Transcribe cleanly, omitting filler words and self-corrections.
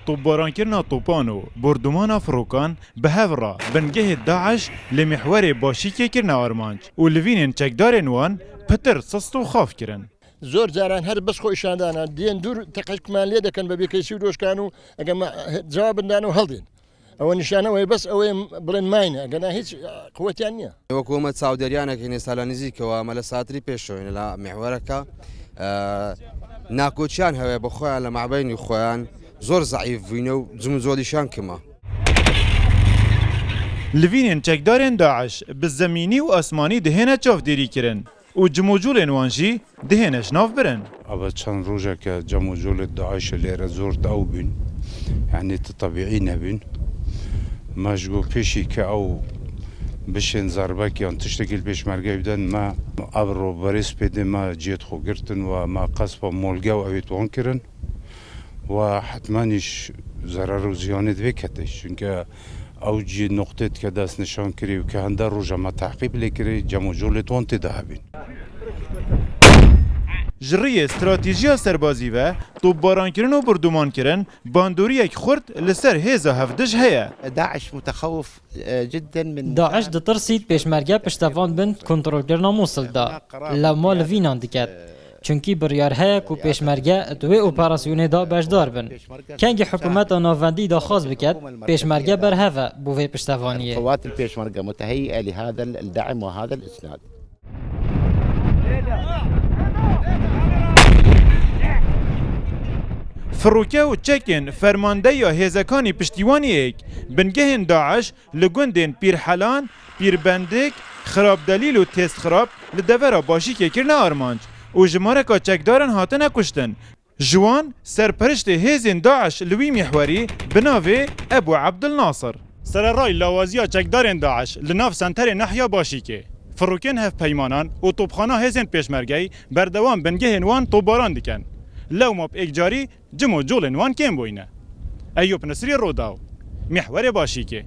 طوباران كرنا طوبانو بردمان فروكان بهفرا بنجه داعش لمحور باشيكي كرنا أرمانج ولفين چکدارن وان پتر سستو خاف كرن زۆر جاران هەر بەس خۆی شاندانە دێن دوور تەقەشمان لێ دەکەن بە بێکەسی و دۆشکان و ئەگەم جواب بدان و هەڵدێن ئەوە نیشانەوەی بەس ئەوەی بڵێن ماینە ئەگەنا هیچ قووەتیان نییە حکوومەت ساودەریانەکەی ساڵە نزیکەوە مەلە ساتری پێشەوەین لە میحوەرەکە ناکۆچیان هەوێ بە خۆیان لە مابینی خۆیان زۆر زەعیف بووینە و جمزۆلیشان کمە لفين چکدارن داعش بالزميني واسماني دهنا چاف ديري كرن و جموجولن وانجي دهنش ناف برن أبا چند روزه که جموجول داعش لیره زور داو بین یعنی طبیعی نبین مجبور پیشی که او بشین ضربه که آن تشتگیل پیشمرگه بدن ما ابرو بریس پیده ما جیت خو گرتن و ما قصب مولگه و اویت وان کرن و حتمانیش ضرر و زیانت وکتش چونکه او جی نقطه که دست نشان کری و که هنده روژه ما تعقیب لیکری جموجولت وان تده بین جري استراتيجيا سربازي و طوباران كرن و بردومان كرن باندوريك خرد لسر هيزا هفدج هيا داعش متخوف جدا من داعش دترسید پێشمەرگە پشتەوان بن کۆنتڕۆلکردنا مووسڵدا لە مال ڤینان دکات چونکی بڕیار هەیە و پێشمەرگە دوێ ئۆپاراسیۆنێدا بەشدار بن کەنگی حکوومەتە ناوەندی داخواز بکات پێشمەرگە بەرهەڤە بۆ vê پشتەوانیە قوات البيشمركة متهيئة لهذا الدعم وهذا الإسناد فروكه و چکن فرمانده یا هیزکانی پشتیوانی ایک بنگهن داعش لگوندن پیرحلان پیربندک خراب دلیل و تست خراب لدورا باشی که کرنه آرمانج و جمارکا چکدارن هاتنه کشتن جوان سرپرشت هیزن داعش لوی محوری بناوه ابو عبدالناصر سر رای لاوازیا چکدارن داعش لناف سنتر نحیا باشی که فروکن هف پیمانان و طوبخانه هیزن پیشمرگی بردوان بنگهن وان طوباران دکن لو ما بإجاري جمو جولن وان كين بوينه أيوب نصري روداو محور باشيكي